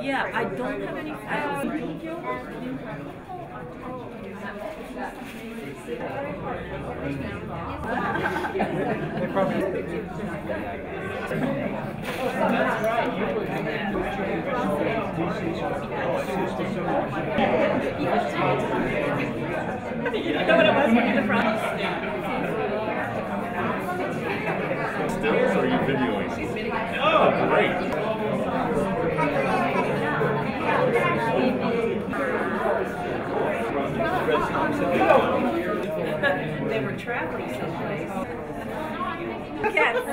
Yeah, I don't have any. That's right. You would You know what it was in the front? Stills or are you videoing? Oh, great. They were traveling someplace. Cats.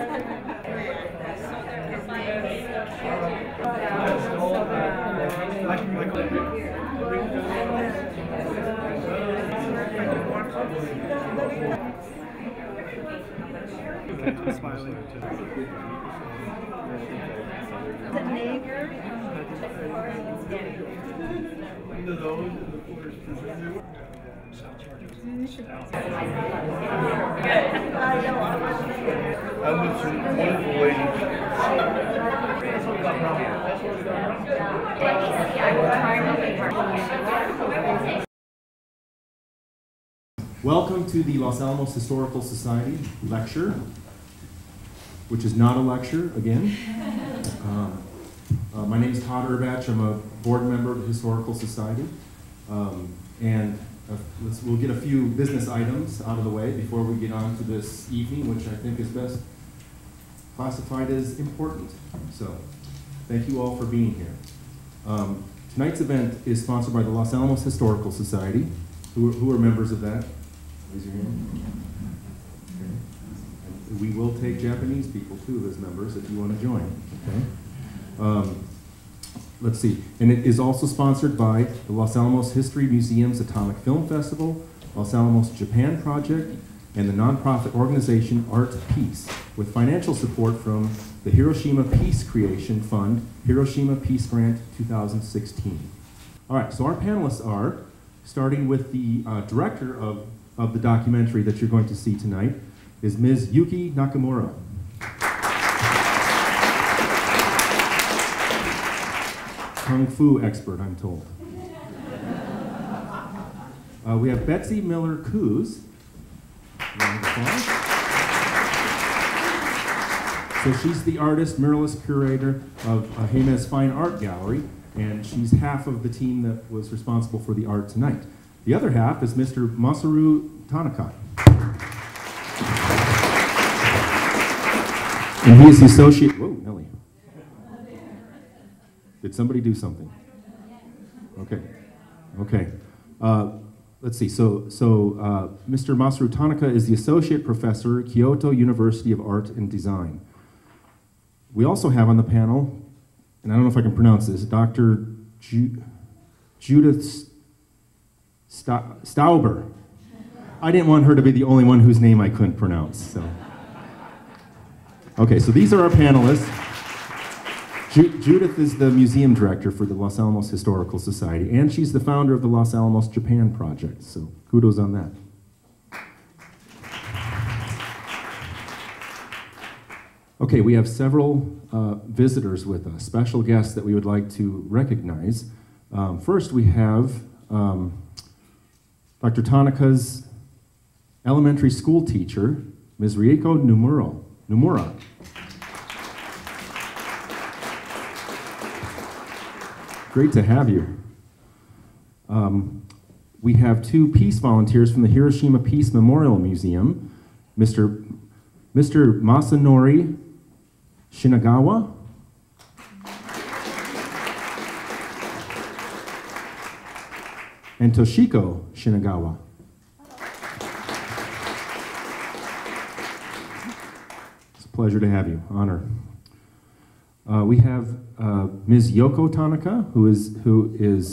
The neighbor. I'm with some wonderful ladies. Welcome to the Los Alamos Historical Society lecture, which is not a lecture, again. My name is Todd Urbach. I'm a board member of the Historical Society. We'll get a few business items out of the way before we get on to this evening, which I think is best classified as important. So, thank you all for being here. Tonight's event is sponsored by the Los Alamos Historical Society. Who are members of that? Raise your hand. Okay. And we will take Japanese people too as members if you want to join. Okay. Let's see. And it is also sponsored by the Los Alamos History Museum's Atomic Film Festival, Los Alamos Japan Project, and the nonprofit organization Art Peace, with financial support from the Hiroshima Peace Creation Fund, Hiroshima Peace Grant 2016. All right, so our panelists are, starting with the director of the documentary that you're going to see tonight, is Ms. Yuki Nakamura. Kung Fu expert, I'm told. We have Betsy Miller-Coos. So she's the artist, muralist, curator of Jemez Fine Art Gallery, and she's half of the team that was responsible for the art tonight. The other half is Mr. Masaru Tanaka. And he is the associate, whoa, Nelly. Did somebody do something? Okay, okay. Let's see, so Mr. Masaru Tanaka is the associate professor at Kyoto University of Art and Design. We also have on the panel, and I don't know if I can pronounce this, Dr. Judith Stauber. I didn't want her to be the only one whose name I couldn't pronounce, so. Okay, so these are our panelists. Judith is the museum director for the Los Alamos Historical Society, and she's the founder of the Los Alamos Japan Project, so kudos on that. Okay, we have several visitors with us, special guests that we would like to recognize. First, we have Dr. Tanaka's elementary school teacher, Ms. Rieko Nomura. Great to have you. We have two peace volunteers from the Hiroshima Peace Memorial Museum, Mr. Masanori Shinagawa and Toshiko Shinagawa. It's a pleasure to have you. Honor. We have Ms. Yoko Tanaka, who is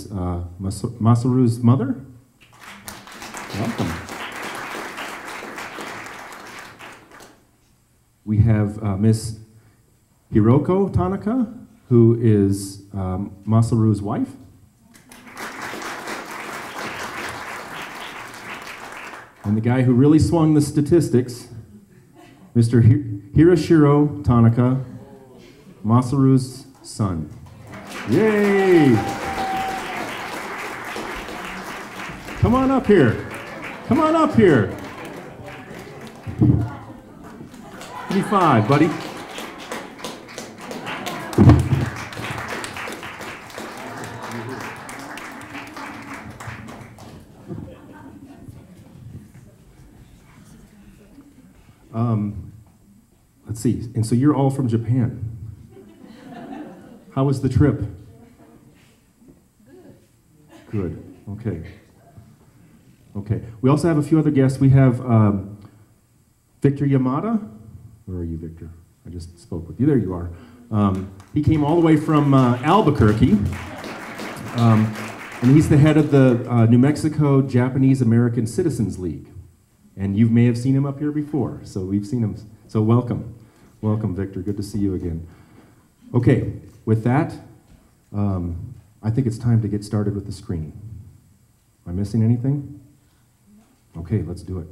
Masaru's mother. Welcome. We have Ms. Hiroko Tanaka, who is Masaru's wife. And the guy who really swung the statistics, Mr. Hiroshiro Tanaka, Masaru's son. Yay! Come on up here. Come on up here. Give me 5, buddy. Let's see. And so you're all from Japan. How was the trip? Good. Okay. Okay. We also have a few other guests. We have Victor Yamada. Where are you, Victor? I just spoke with you. There you are. He came all the way from Albuquerque. And he's the head of the New Mexico Japanese American Citizens League. And you may have seen him up here before, so we've seen him. So welcome. Welcome, Victor. Good to see you again. Okay, with that, I think it's time to get started with the screening. Am I missing anything? Okay, let's do it.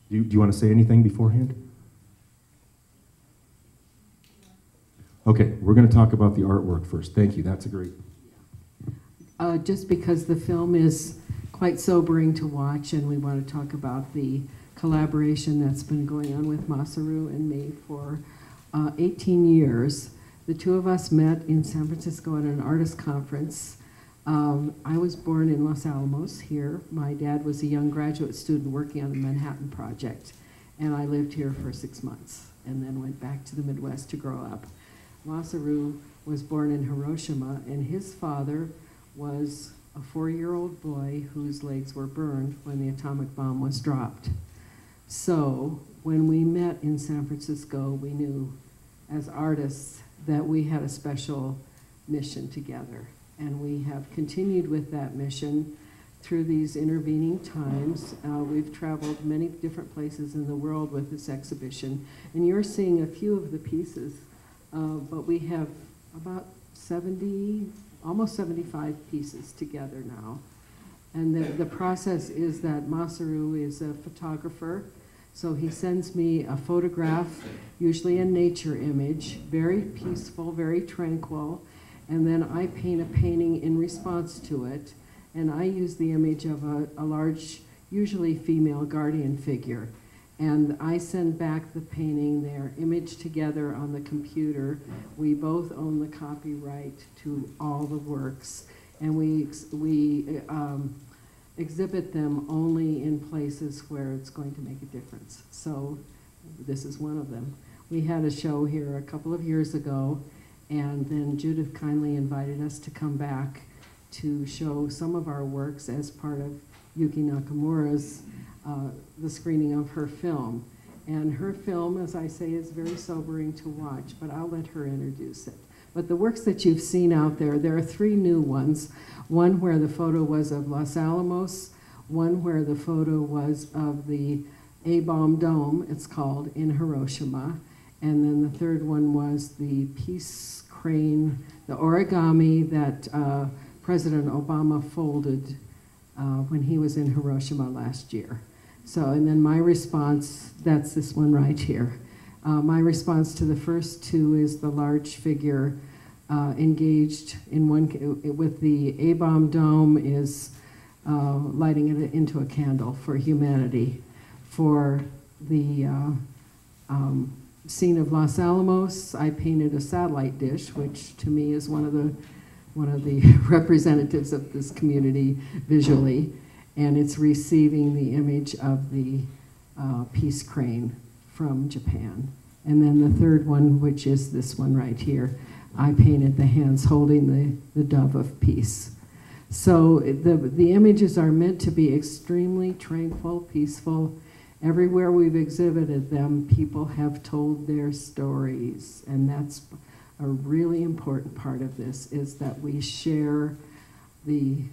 Do you want to say anything beforehand? Okay, we're going to talk about the artwork first. Thank you, that's a great. Just because the film is quite sobering to watch, and we want to talk about the collaboration that's been going on with Masaru and me for 18 years. The two of us met in San Francisco at an artist conference. I was born in Los Alamos here. My dad was a young graduate student working on the Manhattan Project, and I lived here for 6 months and then went back to the Midwest to grow up. Masaru was born in Hiroshima, and his father was a 4-year-old boy whose legs were burned when the atomic bomb was dropped. So when we met in San Francisco, we knew as artists that we had a special mission together. And we have continued with that mission through these intervening times. We've traveled many different places in the world with this exhibition. And you're seeing a few of the pieces, but we have about 70, almost 75 pieces together now. And the process is that Masaru is a photographer, so he sends me a photograph, usually a nature image, very peaceful, very tranquil, and then I paint a painting in response to it, and I use the image of a large, usually female guardian figure. And I send back the painting, their image together on the computer. We both own the copyright to all the works, and we exhibit them only in places where it's going to make a difference. So this is one of them. We had a show here a couple of years ago, and then Judith kindly invited us to come back to show some of our works as part of Yuki Nakamura's the screening of her film. And her film, as I say, is very sobering to watch, but I'll let her introduce it. But the works that you've seen out there are 3 new ones. One where the photo was of Los Alamos, one where the photo was of the A-bomb dome, it's called, in Hiroshima, and then the third one was the peace crane, the origami that President Obama folded when he was in Hiroshima last year. So, and then my response, that's this one right here. My response to the first 2 is the large figure engaged in one, with the A-bomb dome is lighting it into a candle for humanity. For the scene of Los Alamos, I painted a satellite dish, which to me is one of the representatives of this community visually, and it's receiving the image of the peace crane from Japan. And then the third one, which is this one right here, I painted the hands holding the dove of peace. So the images are meant to be extremely tranquil, peaceful. Everywhere we've exhibited them, people have told their stories, and that's a really important part of this, is that we share the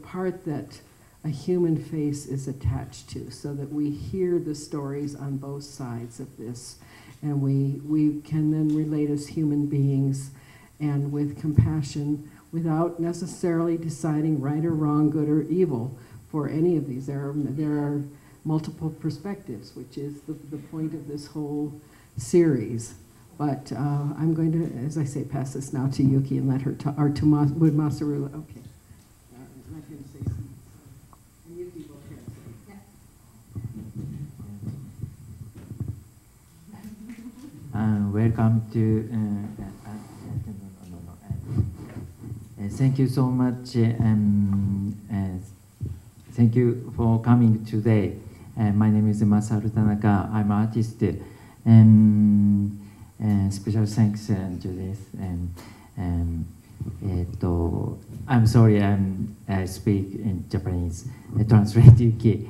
part that a human face is attached to, so that we hear the stories on both sides of this, and we can then relate as human beings and with compassion without necessarily deciding right or wrong, good or evil. for any of these. There are multiple perspectives, which is the point of this whole series. But I'm going to, as I say, pass this now to Yuki and let her talk, or to Masaru. Okay. Let him say something. And Yuki will translate. Welcome to. Thank you so much. Thank you for coming today. My name is Masaru Tanaka. I'm an artist. Special thanks to this. I'm sorry, I speak in Japanese. Translate Yuki.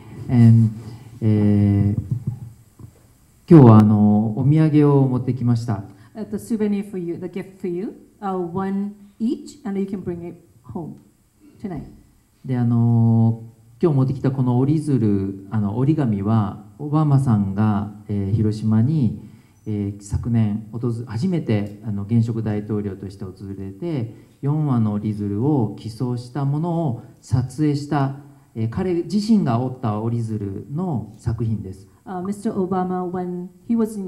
今日はお土産を持ってきました。The souvenir for you, the gift for you, one each, and you can bring it home tonight. で今日持ってきたこの折り鶴折り紙はオバマさんが、広島に、昨年初めて現職大統領として訪れて4羽の折り鶴を寄贈したものを撮影した、彼自身が折った折り鶴の作品です。Mr. Obama, when he was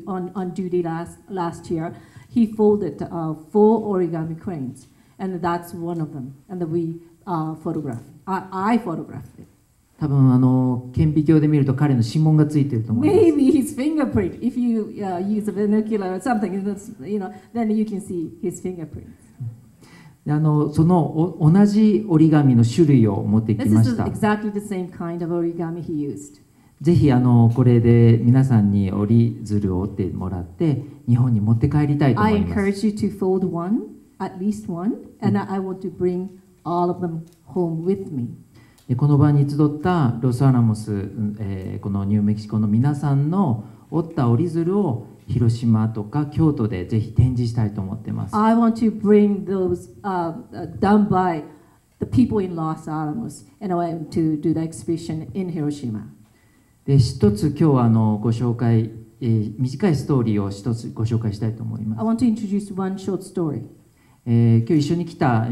on duty last year, he folded 4 origami cranes, and that's one of them, and we photographed. I photographed it. 多分顕微鏡で見ると彼の指紋がついていると思います。 Maybe his fingerprint. If you use a binocular or something, then you can see his fingerprint. その同じ折り紙の種類を持ってきました。 This is exactly the same kind of origami he used. ぜひこれで皆さんに折り鶴を折ってもらって日本に持って帰りたいと思 I います。 encourage you to fold one, at least one, and I want to bring all of them home with me. この場に集ったロスアラモス、このニューメキシコの皆さんの折った折り鶴を広島とか京都でぜひ展示したいと思っています。 I want to bring those done by the people in Los Alamos, and I want to do the exhibition in Hiroshima. で一つ今日はご紹介、短いストーリーを一つご紹介したいと思います。 I want to introduce one short story. 今日一緒に来た、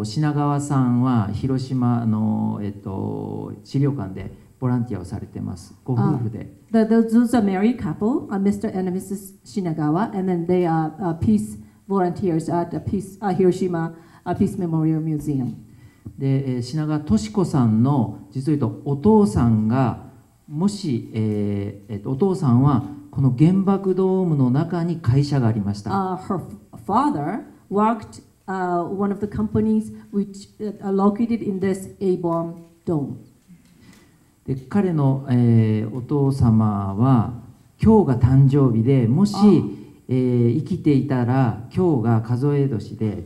品川さんは広島の、資料館でボランティアをされています。ご夫婦で。Those are married couple, Mr. and Mrs. Shinagawa, and then they are peace volunteers at the Hiroshima Peace Memorial Museum. で、品川敏子さんの実を言うとお父さんがもし、お父さんはこの原爆ドームの中に会社がありました。Her father worked one of the companies which are located in this A-bomb dome. で彼の、お父様は今日が誕生日でもし、生きていたら今日が数え年で、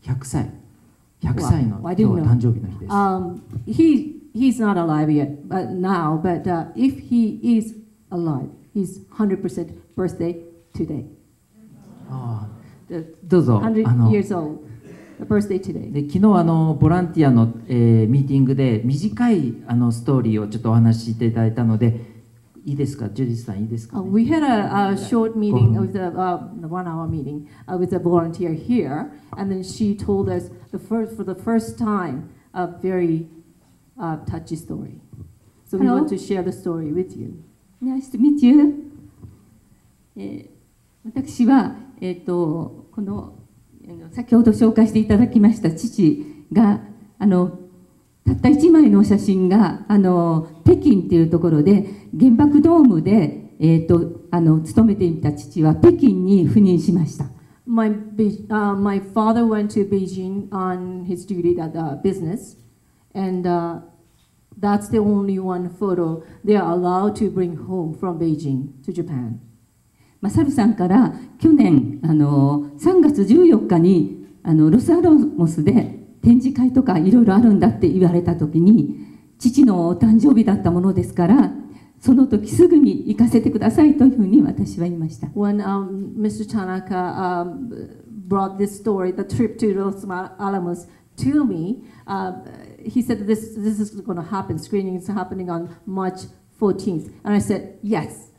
100歳の今日は誕生日の日です。He's not alive yet now, but if he is alive, he's 100% birthday today. どうぞ。100 years old, birthday today. で昨日ボランティアの、ミーティングで短いストーリーをちょっとお話ししていただいたのでいいですか、ジュディスさんいいですか、ね。We had a short meeting with a 1-hour meeting with a volunteer here, and then she told us for the first time a very touchy story. So we want to share the story with you. Nice to meet you. 私はこの先ほど紹介していただきました父がたった1枚の写真が北京というところで原爆ドームで勤めていた父は北京に赴任しました。My father went to Beijing on his duty at the business, and that's the only one photo they are allowed to bring home from Beijing to Japan. マサルさんから去年3月14日にロスアラモスで展示会とかいろいろあるんだって言われた時に父のお誕生日だったものですからその時すぐに行かせてくださいというふうに私は言いました。When Mr. Tanaka brought this story, the trip to Los Alamos to me, he said this is going to happen. Screening is happening on March 14th, and I said yes.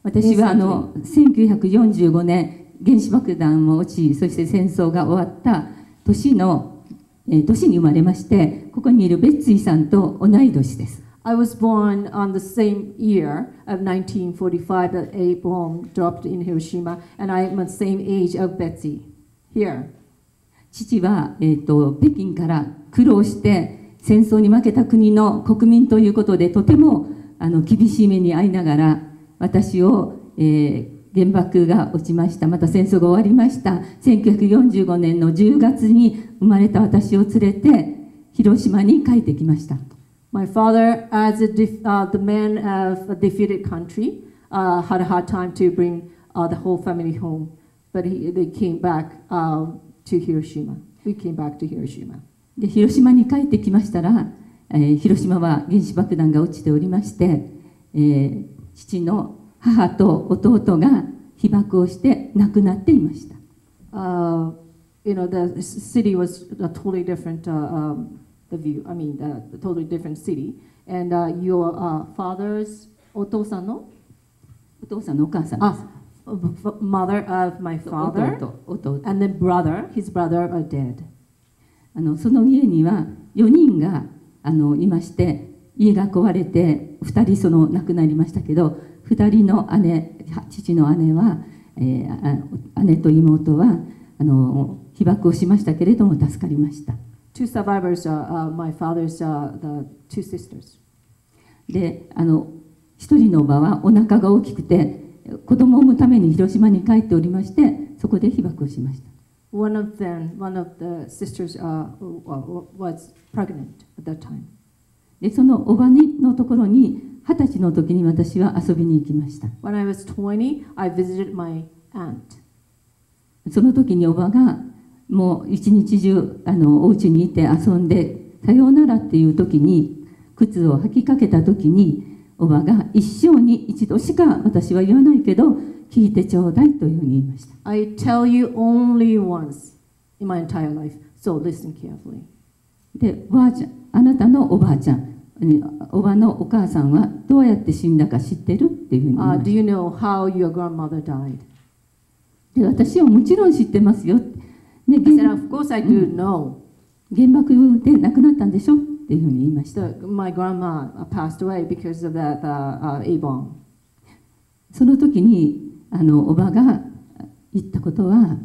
私は1945年原子爆弾も落ちそして戦争が終わった年の年に生まれまして、ここにいるベッツィさんと同い年です。I was born on the same year of 1945 that a bomb dropped in Hiroshima, and I'm the same age of Betsy here. 父は、北京から苦労して戦争に負けた国の国民ということでとても厳しい目に遭いながら私を、原爆が落ちました、また戦争が終わりました1945年の10月に生まれた私を連れて広島に帰ってきました。My father, as the man of a defeated country, had a hard time to bring the whole family home, but they came back to Hiroshima. We came back to Hiroshima. で広島に帰ってきましたら、広島は原子爆弾が落ちておりまして、父の母と弟が被爆をして亡くなっていました。You know, the city was a totally different the view. I mean, a totally different city. And your father's お父さんのお父さんのお母さんです。mother of my father 弟 and then his brother are dead. その家には4人がいまして、家が壊れて2人亡くなりましたけど、2人の父の姉は、姉と妹は被爆をしましたけれども助かりました。Two survivors are my father's the two sisters. で一人のおばはお腹が大きくて子供を産むために広島に帰っておりまして、そこで被爆をしました。One of the sisters was pregnant at that time. でそのおばのところに20歳の時に私は遊びに行きました。When I was 20, I visited my aunt. その時におばがもう一日中お家にいて遊んでさようならっていう時に靴を履きかけた時におばが一生に一度しか私は言わないけど聞いてちょうだいというふうに言いました。I tell you only once in my entire life, so listen carefully. で、おばあちゃん、あなたのおばあちゃん、おばのお母さんはどうやって死んだか知ってるっていうふうに言いました。Do you know how your grandmother died? で、私はもちろん知ってますよ。I said, of course I do know. 原爆で亡くなったんでしょっていうふうに言いました。My grandma passed away because of that A bomb. その時におばが言ったことは、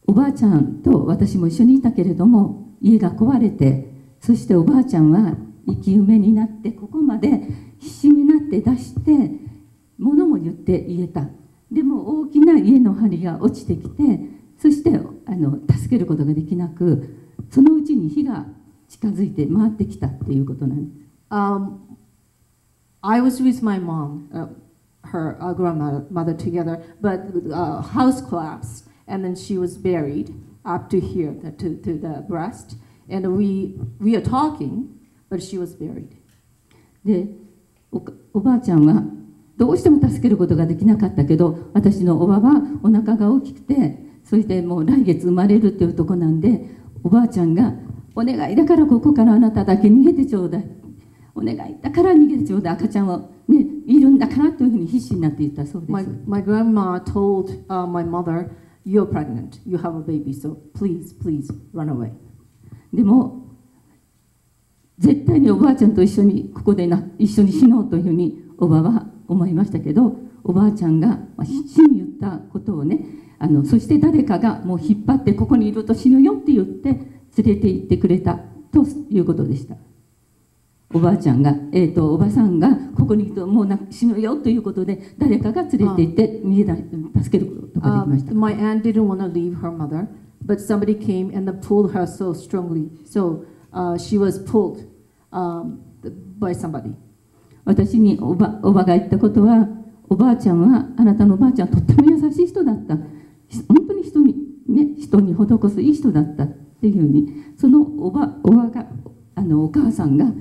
おばあちゃんと私も一緒にいたけれども家が壊れて、そしておばあちゃんは生き埋めになってここまで必死になって出して物も言って言えた。でも大きな家の梁が落ちてきて、そして助けることができなく、そのうちに火が近づいて回ってきたっていうことなんです。I was with my mom, her grandmother together, but house collapsed, and then she was buried up to here, to the breast, and we are talking, but she was buried. で、おばあちゃんはどうしても助けることができなかったけど、私のおばはお腹が大きくて、そしてもう来月生まれるっていうとこなんで、おばあちゃんがお願いだからここからあなただけ逃げてちょうだい、お願いだから逃げてちょうだい、赤ちゃんはねいるんだからというふうに必死になって言ったそうです。My grandma told my mother, "You're pregnant. You have a baby, so please run away." でも絶対におばあちゃんと一緒にここで一緒に死のうというふうにおばは思いましたけど、おばあちゃんが必死に言ったことをね、そして誰かがもう引っ張ってここにいると死ぬよって言って連れて行ってくれたということでした。おばあちゃんが、おばさんがここにいるともう死ぬよということで誰かが連れて行って助けることができました。My aunt didn't want to leave her mother, but somebody came and pulled her so strongly, so she was pulled by somebody. 私におばが言ったことは、おばあちゃんはあなたのおばあちゃんはとっても優しい人だった、本当に人に施すいい人だったっていうふうに、そのおばがお母さんが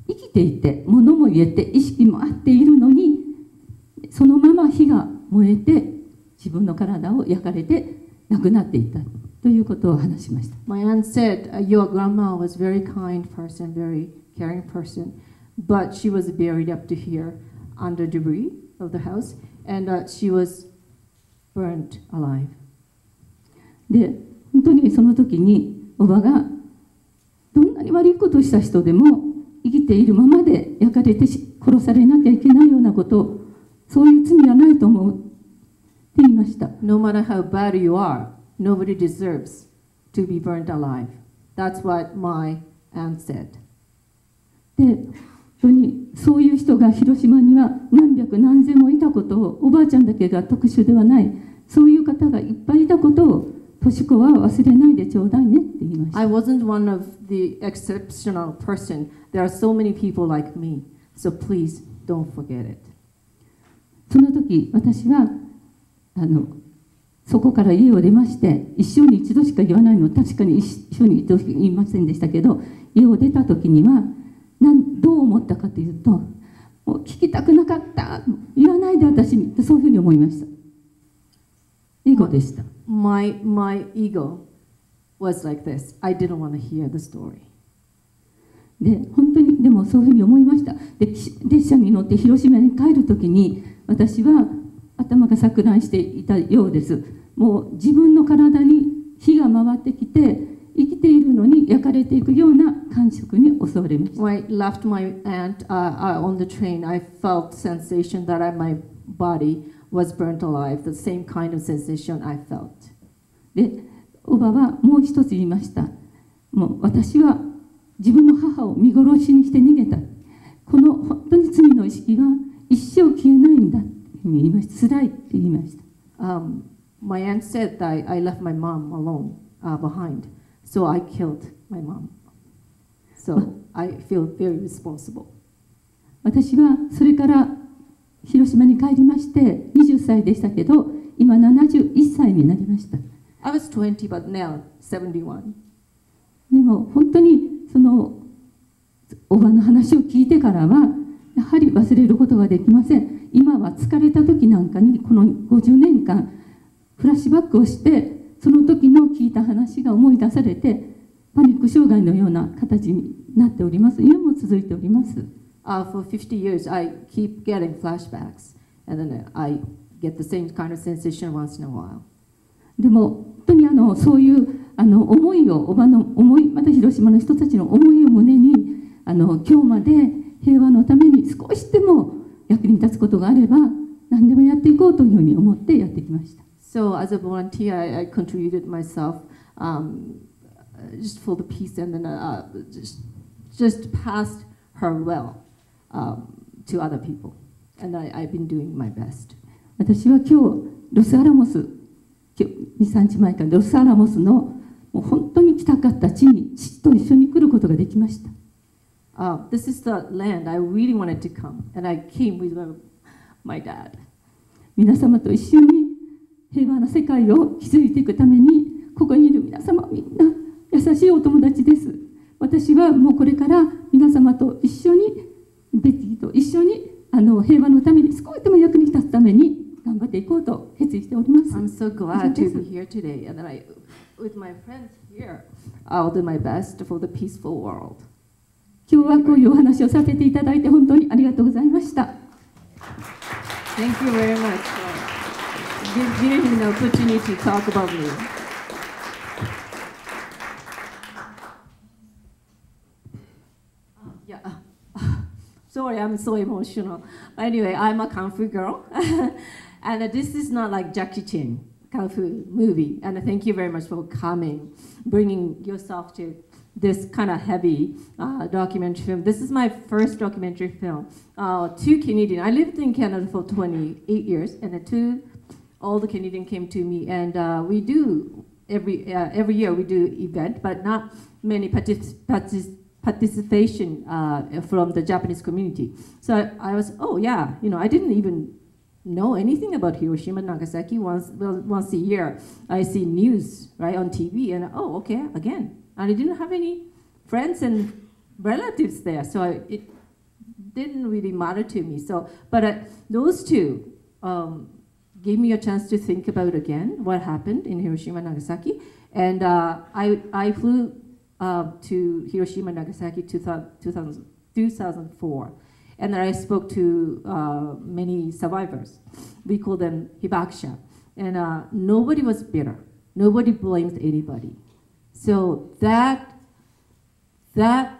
生きていて物も言えて意識もあっているのに、そのまま火が燃えて自分の体を焼かれて亡くなっていたということを話しました。My aunt said, "Your grandma was a very kind person, very caring person, but she was buried up to here under debris of the house, and she was burnt alive." で、本当にその時におばがなに悪いことをした人でも生きているままで焼かれて殺されなきゃいけないようなこと、そういう罪はないと思うって言いました。No matter how bad you are, nobody deserves to be burnt alive. That's what my aunt said. で、本当にそういう人が広島には何百何千もいたことを、おばあちゃんだけが特殊ではない、そういう方がいっぱいいたことを、とし子は忘れないでちょうだいねって言いました。I wasn't one of the exceptional person. There are so many people like me. So please don't forget it. その時、私はそこから家を出まして、一生に一度しか言わないの、確かに一生に一度しか言いませんでしたけど、家を出た時にはどう思ったかというと、もう聞きたくなかった、言わないで私にってそういうふうに思いました。エゴでした。My ego was like this. I didn't want to hear the story. で、本当にでもそういうふうに思いました。で、列車に乗って広島に帰る時に、私は頭が錯乱していたようです。もう自分の体に火が回ってきて、生きているのに焼かれていくような感触に襲われました。When I left my aunt on the train, I felt sensation that my body was burnt alive. The same kind of sensation I felt. で、おばはもう一つ言いました。もう私は自分の母を見殺しにして逃げた。この本当に罪の意識が一生消えないんだって言いました。辛いって言いました。My aunt said that I left my mom alone behind, so I killed my mom. So I feel very responsible. 私はそれから広島に帰りまして20歳でしたけど、今71歳になりました。I was 20, but now 71. でも本当にそのおばの話を聞いてからはやはり忘れることができません。今は疲れた時なんかにこの50年間フラッシュバックをして、その時の聞いた話が思い出されて、パニック障害のような形になっております。今も続いております。For 50 years, I keep getting flashbacks, and then I get the same kind of sensation once in a while. でも本当にそういう思いを、おばの思い、また広島の人たちの思いを胸に今日まで平和のために少しでも役に立つことがあれば何でもやっていこうというふうに思ってやってきました。So as a volunteer, I contributed myself just for the peace, and then just passed her well to other people, and I've been doing my best. 私は今日ロスアラモス、2、3日前からロスアラモスのもう本当に来たかった地に父と一緒に来ることができました。This is the land I really wanted to come, and I came with my dad. 皆様と一緒に平和な世界を築いていくために、ここにいる皆様みんな優しいお友達です。私はもうこれから皆様と一緒に、ベティと一緒に平和のために少しでも役に立つために頑張っていこうと決意しております。I'm so glad to be here today, and then with my friends here, I'll do my best for the peaceful world. 今日はこういうお話をさせていただいて本当にありがとうございました。Thank you very much for giving me the opportunity to talk about me. Sorry, I'm so emotional. Anyway, I'm a Kung Fu girl, and this is not like Jackie Chan Kung Fu movie. And thank you very much for coming, bringing yourself to this kind of heavy documentary film. This is my first documentary film. Two Canadian. I lived in Canada for 28 years, and all the Canadian came to me, and we do every year we do event, but not many participation from the Japanese community. So I was, I didn't even know anything about Hiroshima, Nagasaki. Once a year, I see news right on TV, and again. And I didn't have any friends and relatives there, so it didn't really matter to me. But those two gave me a chance to think about again what happened in Hiroshima, Nagasaki, and I flew to Hiroshima, Nagasaki 2004, and I spoke to many survivors. We call them hibakusha, and nobody was bitter. Nobody blamed anybody. So that that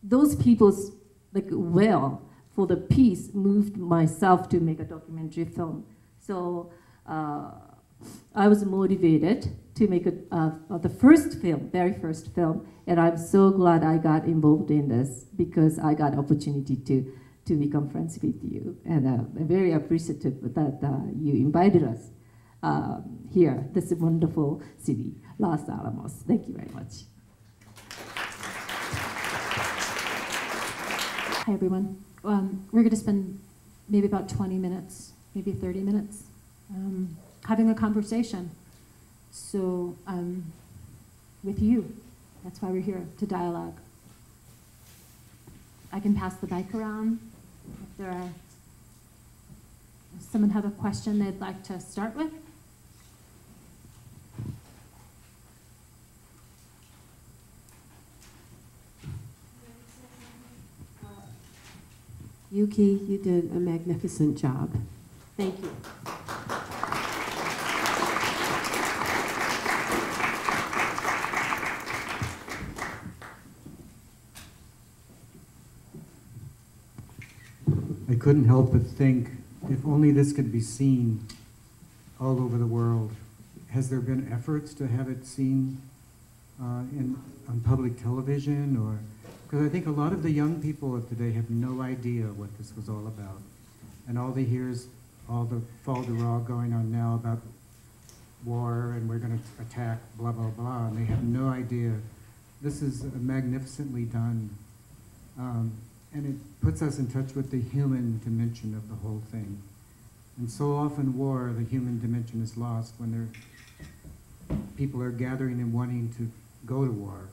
those people's like will for the peace moved myself to make a documentary film. So I was motivated to make the first film, very first film, and I'm so glad I got involved in this because I got opportunity to become friends with you, and I'm very appreciative that you invited us here, this wonderful city, Los Alamos. Thank you very much. Hi, everyone. We're going to spend maybe about 20 minutes, maybe 30 minutes, having a conversation. So, with you, that's why we're here, to dialogue. I can pass the mic around. If there are, does someone have a question they'd like to start with? Yuki, you did a magnificent job. Thank you. I couldn't help but think, if only this could be seen all over the world. Has there been efforts to have it seen on public television? Or because I think a lot of the young people of today have no idea what this was all about. And all they hear is all the fol-de-rol going on now about war and we're going to attack, blah, blah, blah. And they have no idea. This is magnificently done. And it puts us in touch with the human dimension of the whole thing. And so often war, the human dimension is lost when people are gathering and wanting to go to war.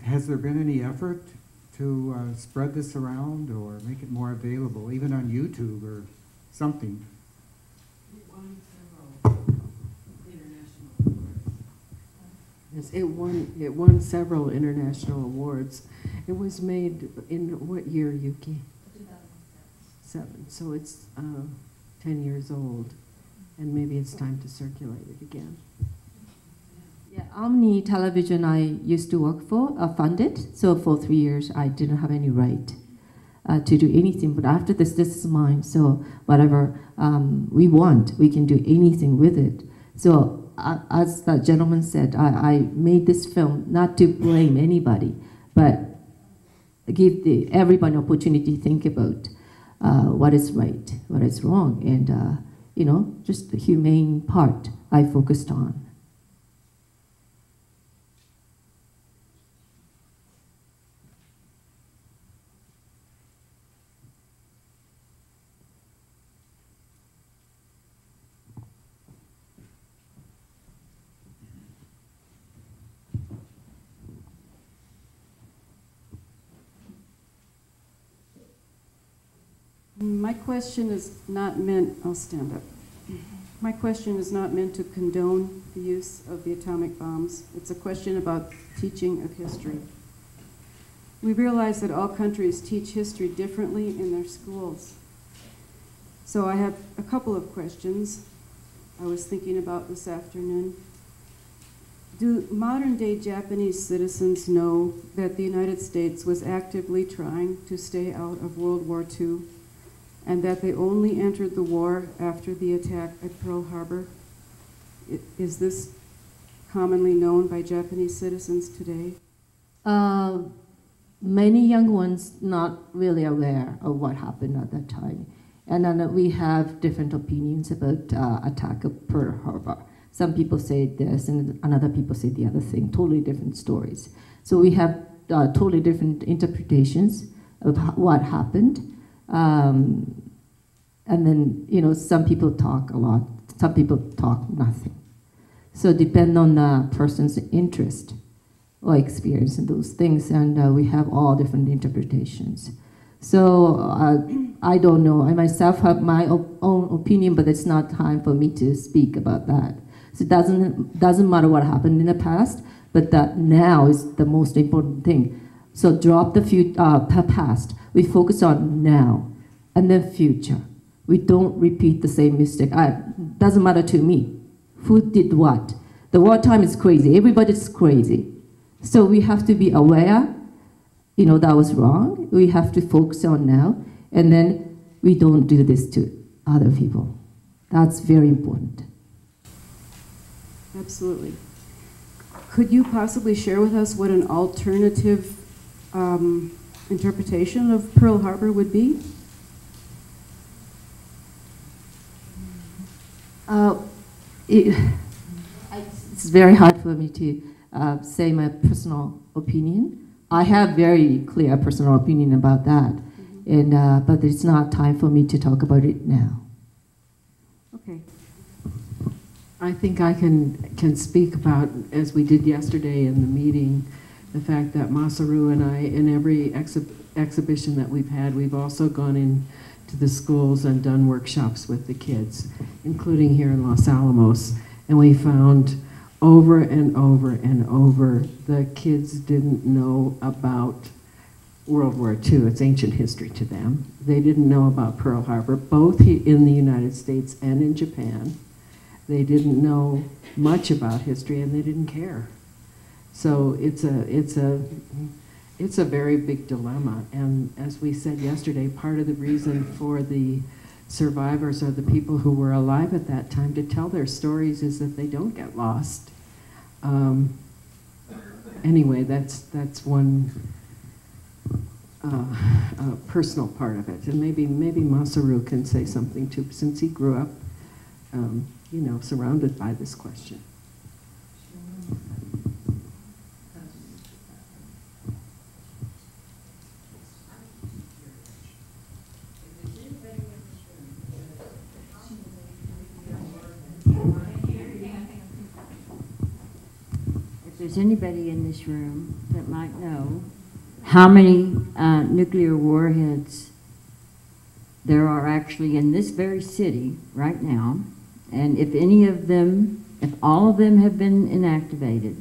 Has there been any effort to spread this around or make it more available, even on YouTube or something? Yes, it won several international awards. It was made in what year, Yuki? 2007. So it's 10 years old, and maybe it's time to circulate it again. Yeah, Omni Television I used to work for, funded. So for 3 years, I didn't have any right to do anything. But after this is mine. So whatever we want, we can do anything with it. So as the gentleman said, I made this film not to blame anybody, but give everybody an opportunity to think about what is right, what is wrong, and you know, just the humane part I focused on. My question is not meant, I'll stand up. My question is not meant to condone the use of the atomic bombs. It's a question about teaching of history. We realize that all countries teach history differently in their schools. So I have a couple of questions I was thinking about this afternoon. Do modern-day Japanese citizens know that the United States was actively trying to stay out of World War II, and that they only entered the war after the attack at Pearl Harbor? Is this commonly known by Japanese citizens today? Many young ones not really aware of what happened at that time. And then we have different opinions about attack of Pearl Harbor. Some people say this, and another people say the other thing, totally different stories. So we have totally different interpretations of what happened. And then, you know, some people talk a lot, some people talk nothing. So depend on the person's interest or experience in those things, and we have all different interpretations. So I don't know. I myself have my own opinion, but it's not time for me to speak about that. So it doesn't matter what happened in the past, but that now is the most important thing. So drop the past. We focus on now and the future. We don't repeat the same mistake. Doesn't matter to me who did what. The wartime is crazy. Everybody's crazy. So we have to be aware, that was wrong. We have to focus on now, and then we don't do this to other people. That's very important. Absolutely. Could you possibly share with us what an alternative interpretation of Pearl Harbor would be? It's very hard for me to say my personal opinion. I have very clear personal opinion about that, but it's not time for me to talk about it now. Okay. I think I can speak about, as we did yesterday in the meeting, the fact that Masaru and I, in every exhibition that we've had, we've also gone into the schools and done workshops with the kids, including here in Los Alamos. And we found over and over and over, the kids didn't know about World War II. It's ancient history to them. They didn't know about Pearl Harbor, both in the United States and in Japan. They didn't know much about history, and they didn't care. So it's a very big dilemma. And as we said yesterday, part of the reason for the survivors or the people who were alive at that time to tell their stories is that they don't get lost. Anyway, that's one personal part of it. And maybe Masaru can say something too, since he grew up surrounded by this question. If there's anybody in this room that might know how many nuclear warheads there are actually in this very city right now, and if any of them, if all of them have been inactivated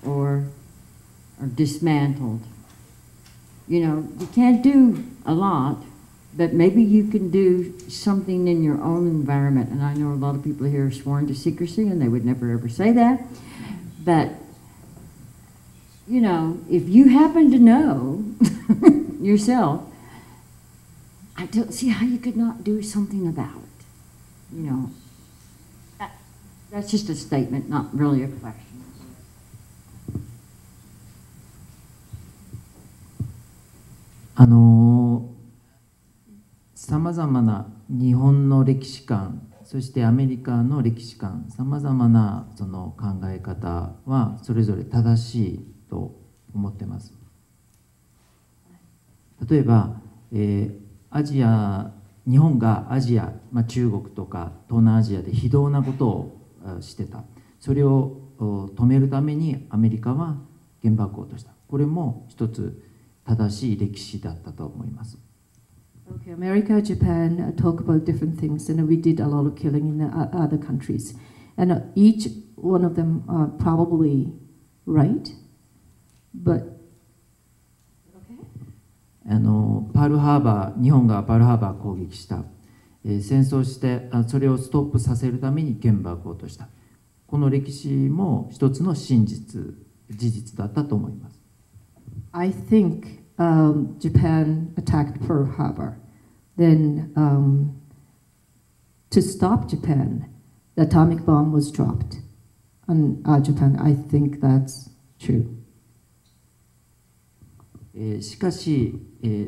or dismantled, you can't do a lot, but maybe you can do something in your own environment. And I know a lot of people here are sworn to secrecy, and they would never ever say that. But, if you happen to know yourself, I don't see how you could not do something about it. That's just a statement, not really a question. さまざまな日本の歴史観、そしてアメリカの歴史観、さまざまなその考え方はそれぞれ正しいと思ってます。例えば、日本がアジア、中国とか東南アジアで非道なことをしてた。それを止めるためにアメリカは原爆を落とした。これも一つ正しい歴史だったと思います。Okay, America, Japan talk about different things, and we did a lot of killing in the other countries. And each one of them are probably right, but... Okay. パールハーバー、日本がパールハーバーを攻撃した。戦争してそれをストップさせるために原爆を落とした。この歴史も一つの事実だったと思います。I think Japan attacked Pearl Harbor. Then to stop Japan, the atomic bomb was dropped on Japan. I think that's true. しかし、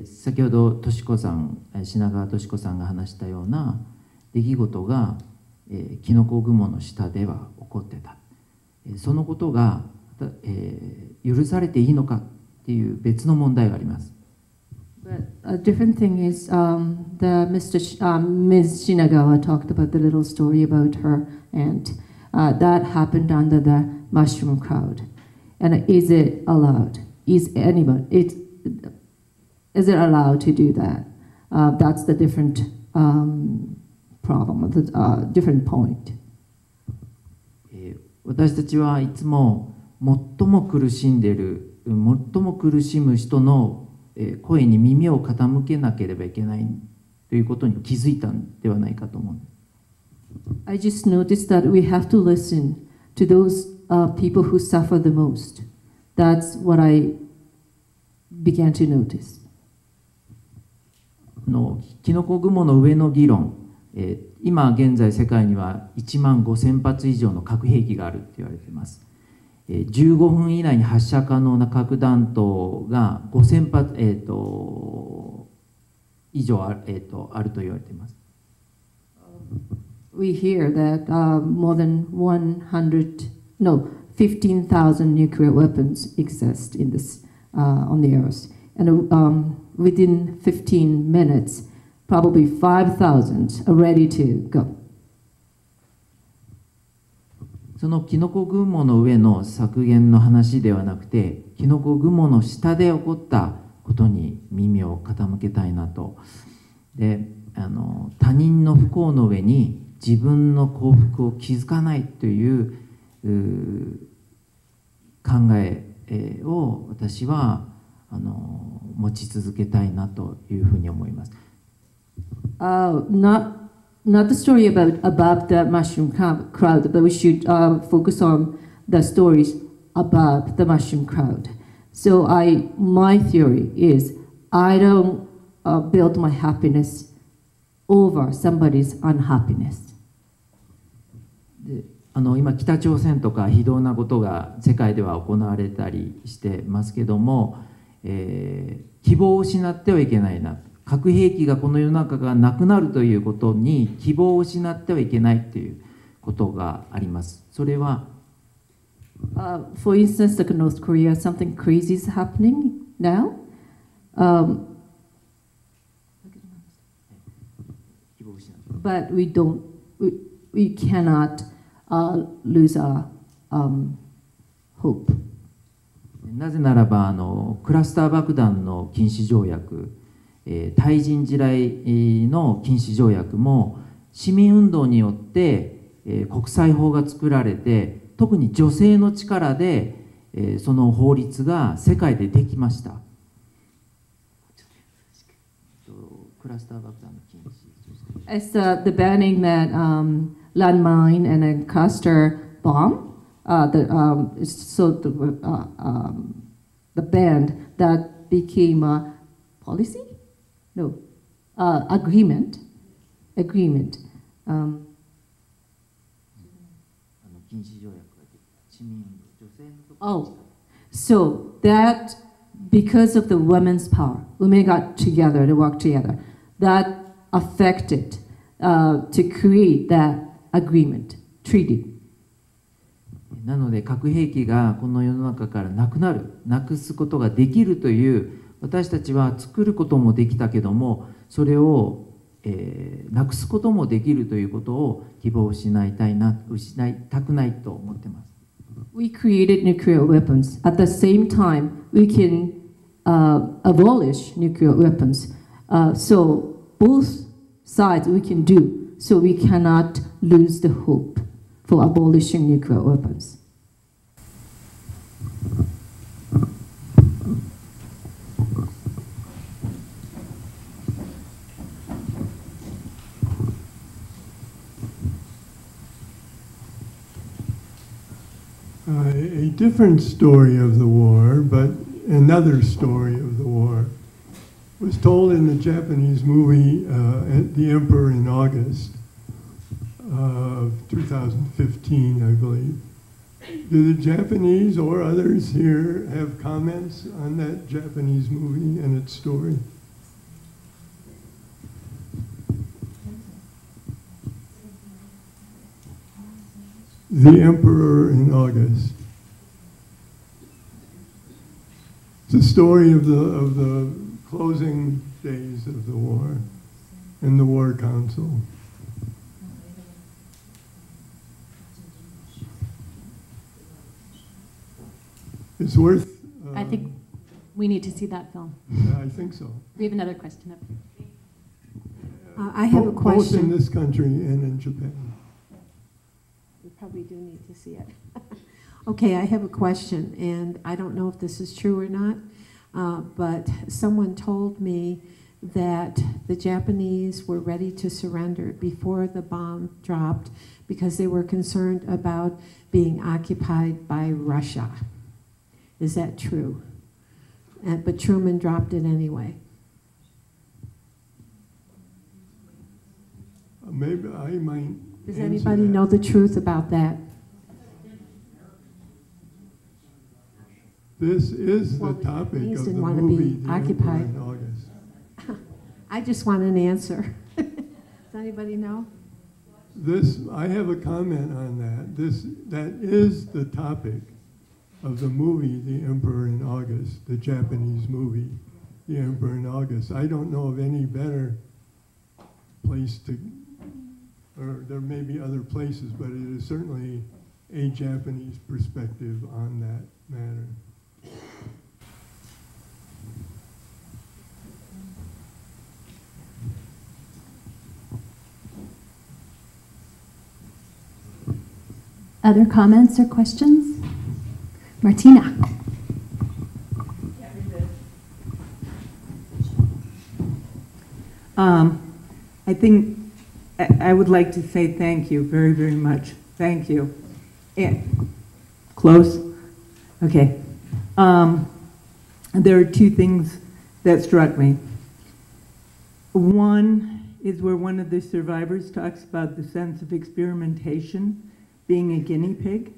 先ほど品川敏子さんが話したような出来事が、キノコ雲の下では起こってた。そのことが、許されていいのかっていう別の問題があります。But a different thing is Ms. Shinagawa talked about the little story about her aunt. That happened under the mushroom cloud. And is it allowed? Is it allowed to do that? That's the different problem, the different point. 私たちはいつも最も苦しんでいる、最も苦しむ人の声に耳を傾けなければいけないということに気づいたんではないかと思う。I just noticed that we have to listen to those people who suffer the most. That's what I began to notice. キノコ雲の上の議論、今現在世界には1万5000発以上の核兵器があると言われています。15分以内に発射可能な核弾頭が5000発、以上あると言われています。We hear that more than 15,000 nuclear weapons exist in this, on the Earth. And within 15 minutes, probably 5,000 are ready to go. そのキノコ雲の上の削減の話ではなくて、キノコ雲の下で起こったことに耳を傾けたいなと。で、他人の不幸の上に自分の幸福を築かないという考えを私は持ち続けたいなというふうに思います。Not the story about the mushroom crowd, but we should focus on the stories about the mushroom crowd. So my theory is I don't build my happiness over somebody's unhappiness. 今北朝鮮とか非道なことが世界では行われたりしてますけども、希望を失ってはいけないな、核兵器がこの世の中がなくなるということに希望を失ってはいけないということがあります。それは、for instance, like North Korea, something crazy is happening now. But we cannot lose our hope. なぜならばクラスター爆弾の禁止条約、対人地雷の禁止条約も市民運動によって、国際法が作られて、特に女性の力で、その法律が世界でできました。クラスター爆弾の禁止。As the banning that landmine and a cluster bomb, the ban that became a policy? No, agreement. So that because of the women's power, women got together to work together. That affected to create that agreement, treaty. なので核兵器がこの世の中からなくすことができるという、私たちは作ることもできたけども、それを、なくすこともできるということを希望失いたくないと思っています。We created nuclear weapons. At the same time, we can abolish nuclear weapons. So both sides we can do. So we cannot lose the hope for abolishing nuclear weapons. A different story of the war, but another story of the war, was told in the Japanese movie The Emperor in August of 2015, I believe. Do the Japanese or others here have comments on that Japanese movie and its story? The Emperor in August. It's a story of the closing days of the war and the War Council. It's worth... I think we need to see that film. Yeah, I think so. We have another question up here. I have a question. Both in this country and in Japan. We probably do need to see it. Okay, I have a question, and I don't know if this is true or not, but someone told me that the Japanese were ready to surrender before the bomb dropped because they were concerned about being occupied by Russia. Is that true? But Truman dropped it anyway. Maybe I might. Does answer anybody that. know the truth about that? This is Well, the topic these of the didn't want to movie, be The Emperor occupied. in August. I just want an answer. Does anybody know? I have a comment on that. That is the topic of the movie, The Emperor in August, the Japanese movie, The Emperor in August. I don't know of any better place to, or there may be other places, but it is certainly a Japanese perspective on that matter. Other comments or questions? Martina. I think I would like to say thank you very, very much. Thank you. And close? Okay. There are two things that struck me. One is where one of the survivors talks about the sense of experimentation, being a guinea pig.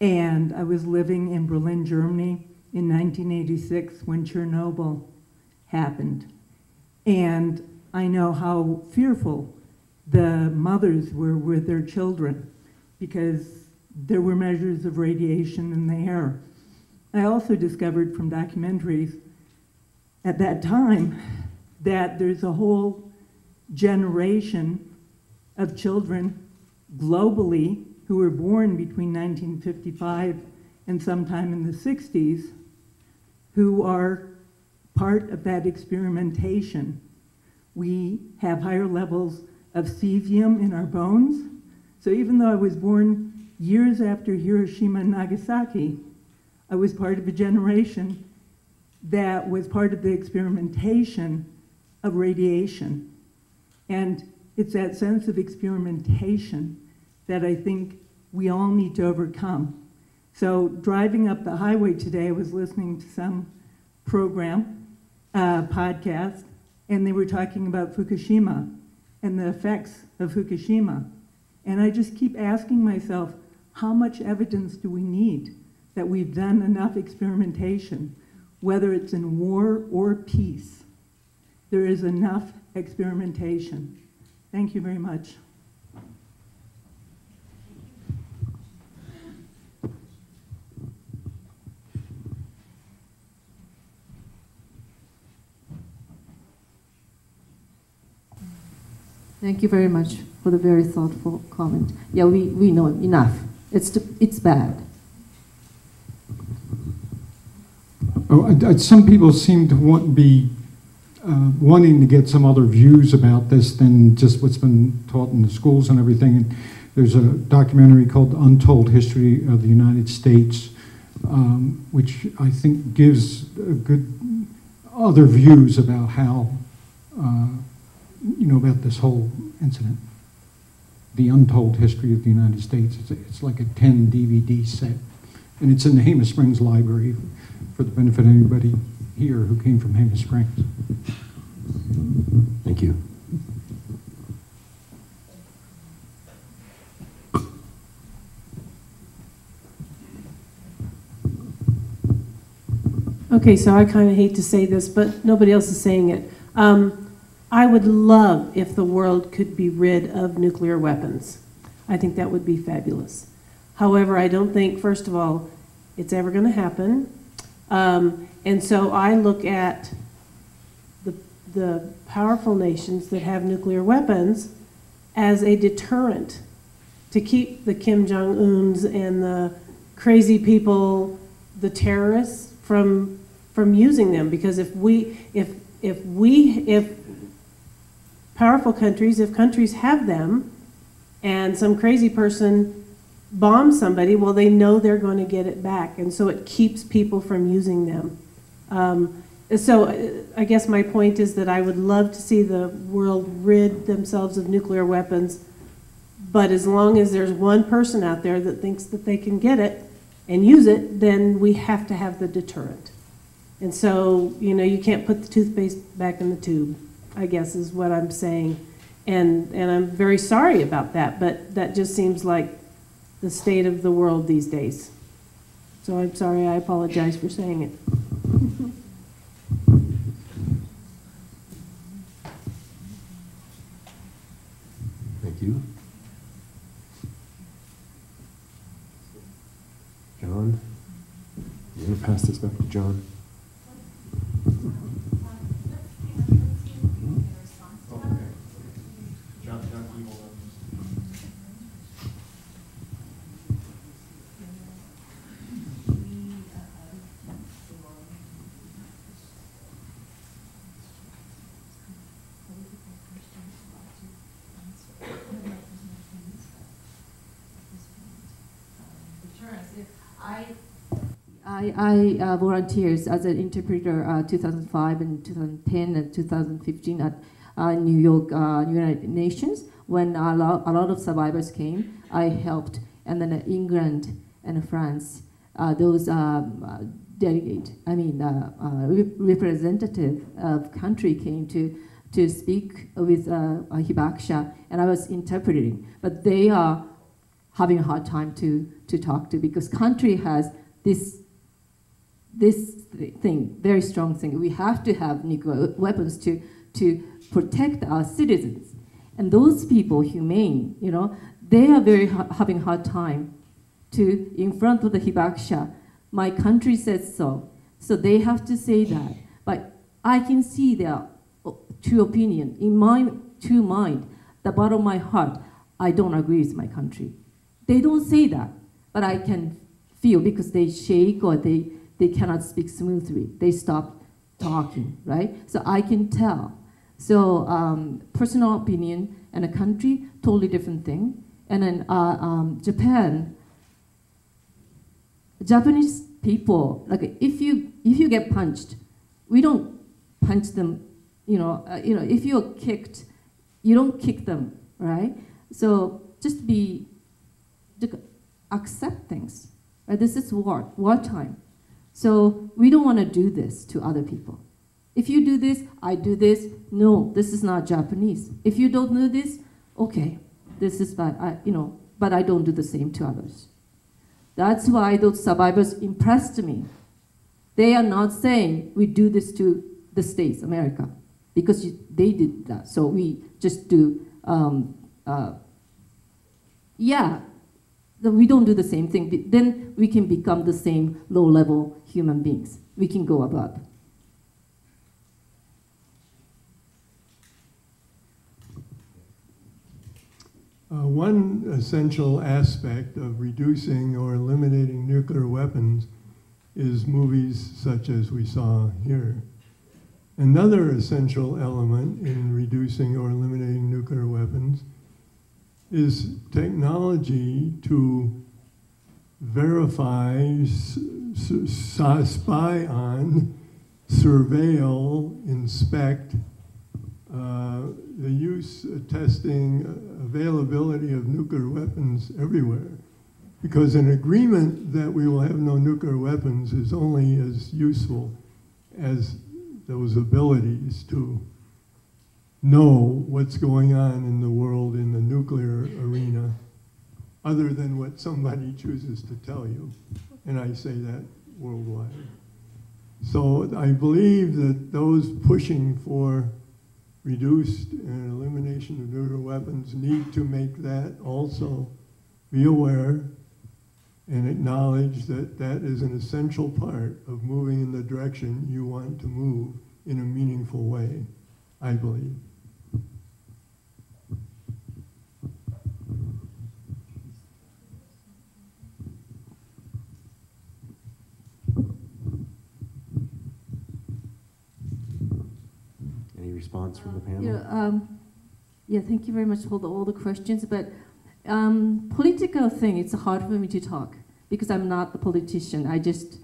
And I was living in Berlin, Germany in 1986 when Chernobyl happened. And I know how fearful the mothers were with their children because there were measures of radiation in the air. I also discovered from documentaries at that time that there's a whole generation of children globally who were born between 1955 and sometime in the 60s who are part of that experimentation. We have higher levels of cesium in our bones. So even though I was born years after Hiroshima and Nagasaki, I was part of a generation that was part of the experimentation of radiation. And it's that sense of experimentation that I think we all need to overcome. So driving up the highway today, I was listening to some program, podcast, and they were talking about Fukushima and the effects of Fukushima. And I just keep asking myself, how much evidence do we need that we've done enough experimentation, whether it's in war or peace? There is enough experimentation. Thank you very much. Thank you very much for the very thoughtful comment. Yeah, we know enough. It's bad. Some people seem to wanting to get some other views about this than just what's been taught in the schools and everything. And there's a documentary called Untold History of the United States, which I think gives a good other views about how, about this whole incident. The Untold History of the United States. It's like a 10 DVD set. And it's in the Hema Springs Library for the benefit of anybody here who came from Hema Springs. Thank you. Okay, so I kind of hate to say this, but nobody else is saying it. I would love if the world could be rid of nuclear weapons. I think that would be fabulous. However, I don't think, first of all, it's ever going to happen. And so I look at the powerful nations that have nuclear weapons as a deterrent to keep the Kim Jong-uns and the crazy people, the terrorists, from using them. Because if powerful countries, if countries have them, and some crazy person bombs somebody, well, they know they're going to get it back, and so it keeps people from using them. So I guess my point is that I would love to see the world rid themselves of nuclear weapons, but as long as there's one person out there that thinks that they can get it and use it, then we have to have the deterrent. And so, you know, you can't put the toothpaste back in the tube, I guess is what I'm saying. And I'm very sorry about that, but that just seems like the state of the world these days. So I'm sorry, I apologize for saying it. Thank you. John, you're going to pass this back to John. I volunteered as an interpreter 2005 and 2010 and 2015 at New York United Nations. When a lot of survivors came, I helped. And then England and France, those representative of country came to speak with Hibakusha, and I was interpreting. But they are having a hard time to talk to, because country has this thing, very strong thing. We have to have nuclear weapons to protect our citizens. And those people, humane, you know, they are having a hard time to, in front of the Hibakusha, my country says so. So they have to say that. But I can see their true opinion. In my true mind, the bottom of my heart, I don't agree with my country. They don't say that, but I can feel, because they shake or they cannot speak smoothly. They stop talking, right? So I can tell. So personal opinion and a country, totally different thing. And then Japan, Japanese people, like if you get punched, we don't punch them. If you're kicked, you don't kick them, right? So just accept things. Right? This is wartime. So we don't want to do this to other people. If you do this, I do this. No, this is not Japanese. If you don't do this, okay, this is bad. But I don't do the same to others. That's why those survivors impressed me. They are not saying we do this to the States, America, because they did that. So we just do, we don't do the same thing. Then we can become the same low-level human beings. We can go above. One essential aspect of reducing or eliminating nuclear weapons is movies such as we saw here. Another essential element in reducing or eliminating nuclear weapons is technology to verify, spy on, surveil, inspect, the use, testing, availability of nuclear weapons everywhere. Because an agreement that we will have no nuclear weapons is only as useful as those abilities to know what's going on in the world in the nuclear arena, other than what somebody chooses to tell you. And I say that worldwide. So I believe that those pushing for reduced and elimination of nuclear weapons need to make that also be aware and acknowledge that that is an essential part of moving in the direction you want to move in a meaningful way, I believe. Any response from the panel? Thank you very much for all the questions. But political thing, it's hard for me to talk because I'm not a politician. I just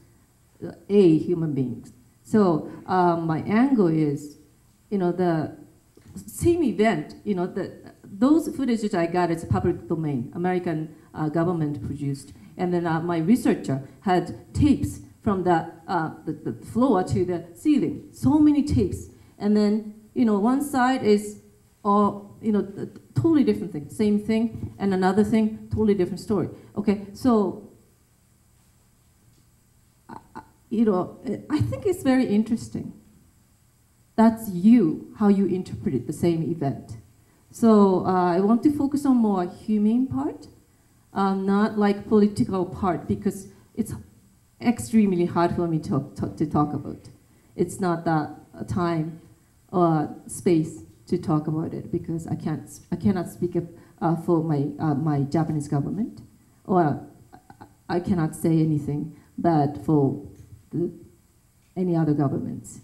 a human being. So my angle is, the same event. Those footage I got is public domain, American government produced, And then my researcher had tapes from the floor to the ceiling, so many tapes. And then, one side is all, totally different thing, same thing, and another thing, totally different story. Okay, so, I think it's very interesting. That's how you interpret the same event. So I want to focus on more human part, not like political part, because it's extremely hard for me to talk about. It's not that time or space to talk about it, because I cannot speak for my Japanese government, or I cannot say anything bad for any other governments.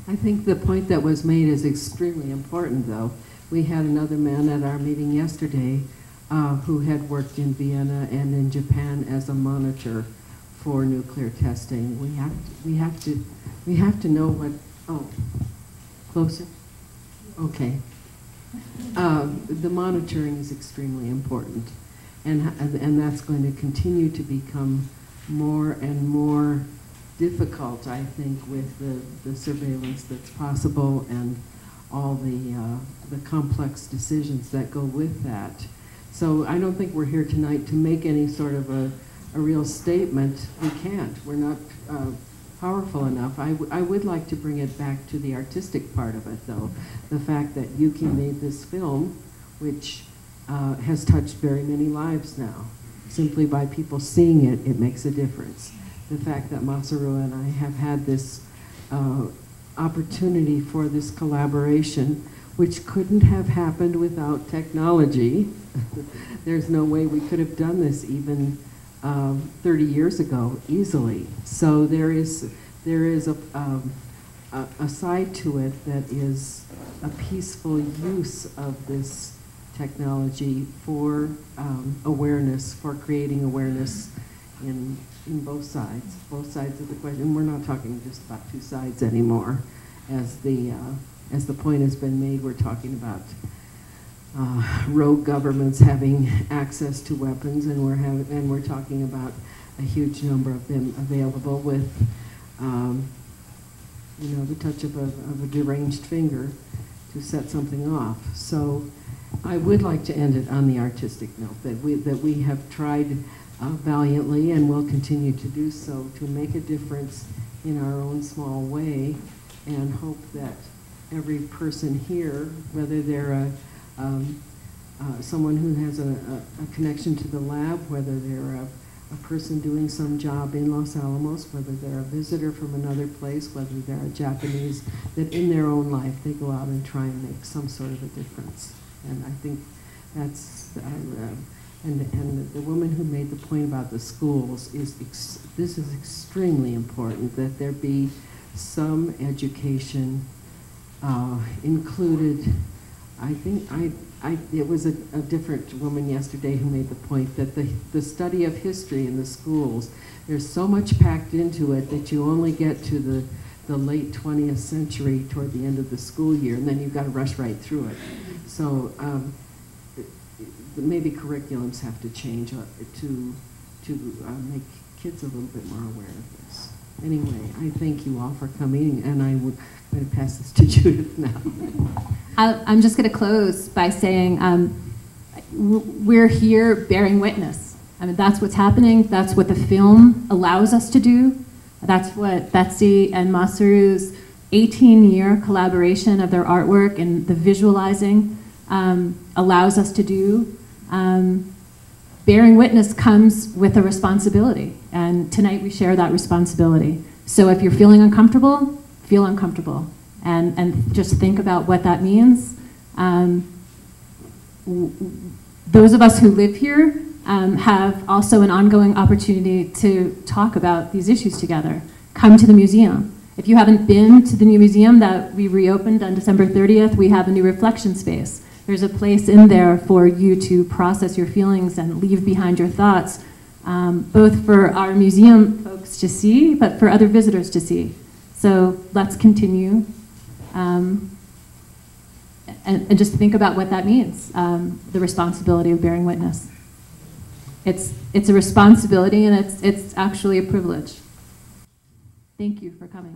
I think the point that was made is extremely important, though. We had another man at our meeting yesterday who had worked in Vienna and in Japan as a monitor for nuclear testing. We have to know what. Oh, closer. Okay. The monitoring is extremely important, and that's going to continue to become more and more difficult, I think, with the surveillance that's possible and all the complex decisions that go with that. So I don't think we're here tonight to make any sort of a real statement. We can't. We're not powerful enough. I would like to bring it back to the artistic part of it, though. The fact that Yuki made this film, which has touched very many lives now. Simply by people seeing it, it makes a difference. The fact that Masaru and I have had this opportunity for this collaboration, which couldn't have happened without technology. There's no way we could have done this even 30 years ago easily. So there is a side to it that is a peaceful use of this technology for awareness, for creating awareness in both sides of the question. We're not talking just about two sides anymore. As the point has been made, we're talking about rogue governments having access to weapons, and we're talking about a huge number of them available with the touch of a deranged finger to set something off. So I would like to end it on the artistic note that we have tried valiantly and will continue to do so to make a difference in our own small way, and hope that every person here, whether they're someone who has a connection to the lab, whether they're a person doing some job in Los Alamos, whether they're a visitor from another place, whether they're a Japanese, that in their own life they go out and try and make some sort of a difference. And I think that's, and the woman who made the point about the schools, this is extremely important, that there be some education included. I think it was a different woman yesterday who made the point that the study of history in the schools, there's so much packed into it that you only get to the late 20th century toward the end of the school year, and then you've got to rush right through it. So maybe curriculums have to change to make kids a little bit more aware of this. Anyway, I thank you all for coming, and I'm going to pass this to Judith now. I'm just going to close by saying we're here bearing witness. I mean, that's what's happening. That's what the film allows us to do. That's what Betsy and Masaru's 18-year collaboration of their artwork and the visualizing allows us to do. Bearing witness comes with a responsibility, and tonight we share that responsibility. So if you're feeling uncomfortable, feel uncomfortable, and just think about what that means. Those of us who live here have also an ongoing opportunity to talk about these issues together. Come to the museum. If you haven't been to the new museum that we reopened on December 30th, we have a new reflection space. There's a place in there for you to process your feelings and leave behind your thoughts, both for our museum folks to see, but for other visitors to see. So let's continue and just think about what that means, the responsibility of bearing witness. it's a responsibility and it's actually a privilege. Thank you for coming.